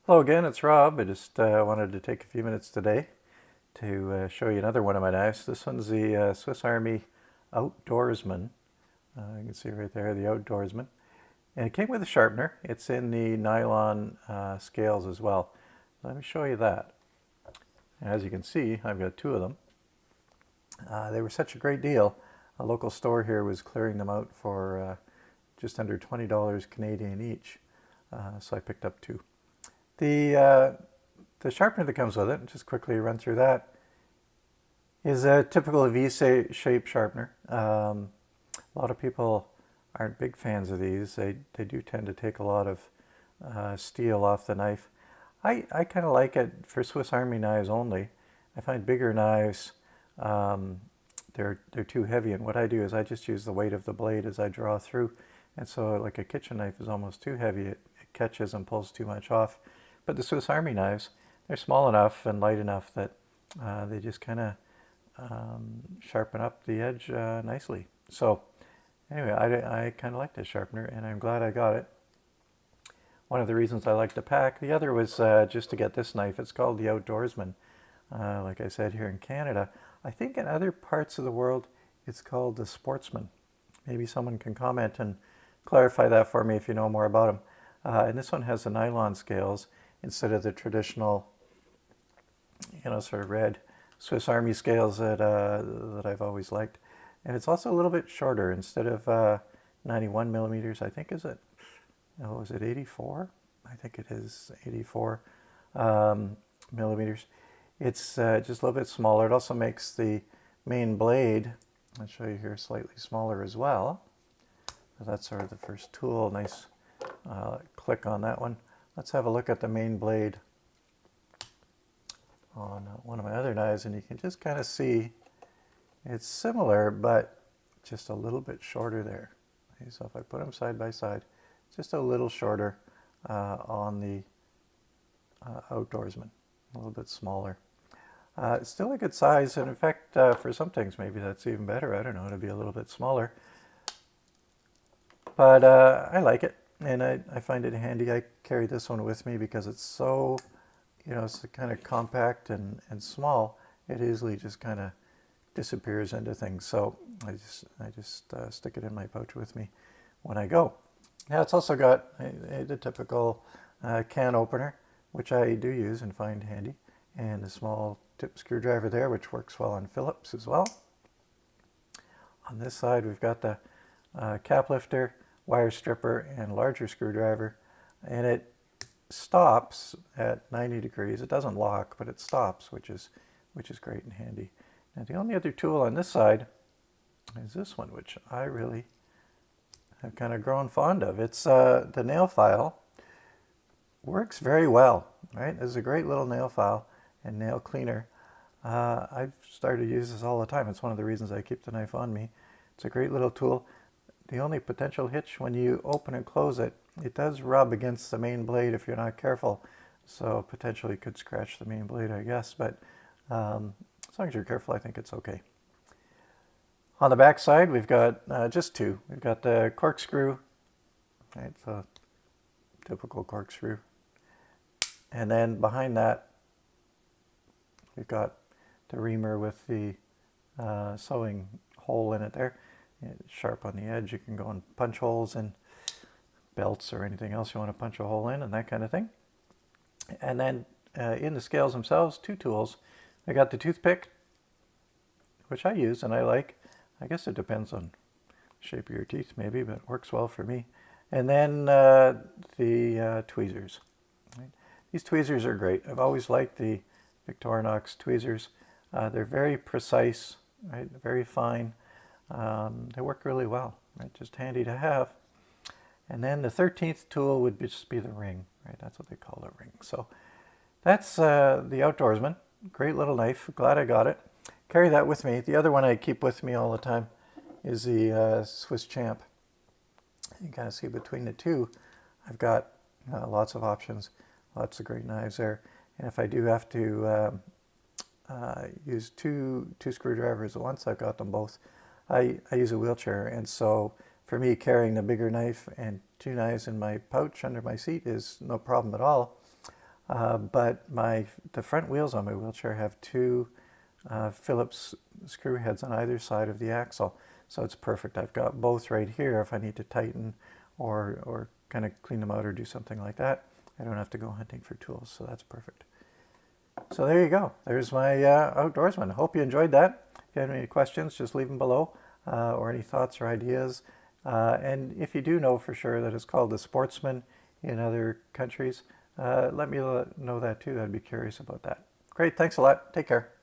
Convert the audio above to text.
Hello again, it's Rob. I just wanted to take a few minutes today to show you another one of my knives. This one's the Swiss Army Outdoorsman. You can see right there, the Outdoorsman. And it came with a sharpener. It's in the nylon scales as well. Let me show you that. As you can see, I've got two of them. They were such a great deal. A local store here was clearing them out for just under $20 Canadian each. So I picked up two. The sharpener that comes with it, just quickly run through that, is a typical V-shaped sharpener. A lot of people aren't big fans of these. They do tend to take a lot of steel off the knife. I kind of like it for Swiss Army knives only. I find bigger knives, they're too heavy, and what I do is I just use the weight of the blade as I draw through, and so like a kitchen knife is almost too heavy. It catches and pulls too much off. But the Swiss Army knives, they're small enough and light enough that they just kind of sharpen up the edge nicely. So anyway, I kind of like this sharpener, and I'm glad I got it. One of the reasons I like to pack. The other was just to get this knife. It's called the Outdoorsman. Like I said, here in Canada. I think in other parts of the world, it's called the Sportsman. Maybe someone can comment and clarify that for me if you know more about them. And this one has the nylon scales instead of the traditional, sort of red Swiss Army scales that I've always liked. And it's also a little bit shorter. Instead of 91 millimeters, I think, is it 84? I think it is 84 millimeters. It's just a little bit smaller. It also makes the main blade, I'll show you here, slightly smaller as well. So that's sort of the first tool. Nice click on that one. Let's have a look at the main blade on one of my other knives, and you can just kind of see it's similar, but just a little bit shorter there. Okay, so if I put them side by side, just a little shorter on the Outdoorsman, a little bit smaller. It's still a good size, and in fact, for some things, maybe that's even better. I don't know, to be a little bit smaller. But I like it, and I find it handy. I carry this one with me because it's so, it's kind of compact and small. It easily just kind of disappears into things. So I just stick it in my pouch with me when I go. Now it's also got the typical can opener, which I do use and find handy, and a small tip screwdriver there, which works well on Phillips as well. On this side, we've got the cap lifter, wire stripper, and larger screwdriver, and it stops at 90 degrees. It doesn't lock, but it stops, which is great and handy. Now the only other tool on this side is this one, which I really have kind of grown fond of. It's the nail file. Works very well, right? This is a great little nail file and nail cleaner. I've started to use this all the time. It's one of the reasons I keep the knife on me. It's a great little tool. The only potential hitch when you open and close it, it does rub against the main blade if you're not careful. So potentially could scratch the main blade, I guess. But as long as you're careful, I think it's okay. On the back side, we've got just two. We've got the corkscrew, right? So typical corkscrew. And then behind that, we've got the reamer with the sewing hole in it there. It's sharp on the edge. You can go and punch holes in belts or anything else you want to punch a hole in and that kind of thing. And then in the scales themselves, two tools. I got the toothpick, which I use and I like. I guess it depends on the shape of your teeth maybe, but it works well for me. And then the tweezers. Right? These tweezers are great. I've always liked the Victorinox tweezers. They're very precise, right? Very fine. They work really well, right? Just handy to have. And then the 13th tool would just be the ring, right? That's what they call the ring. So that's the Outdoorsman. Great little knife. Glad I got it. Carry that with me. The other one I keep with me all the time is the Swiss Champ. You can kind of see between the two, I've got lots of options, lots of great knives there. And if I do have to use two screwdrivers at once, I've got them both. I use a wheelchair, and so for me, carrying the bigger knife and two knives in my pouch under my seat is no problem at all. but the front wheels on my wheelchair have two Phillips screw heads on either side of the axle, so it's perfect. I've got both right here if I need to tighten or kind of clean them out or do something like that. I don't have to go hunting for tools, so that's perfect. So there you go. There's my Outdoorsman. Hope you enjoyed that. If you have any questions, just leave them below, or any thoughts or ideas. And if you do know for sure that it's called the Sportsman in other countries, let me know that too. I'd be curious about that. Great. Thanks a lot. Take care.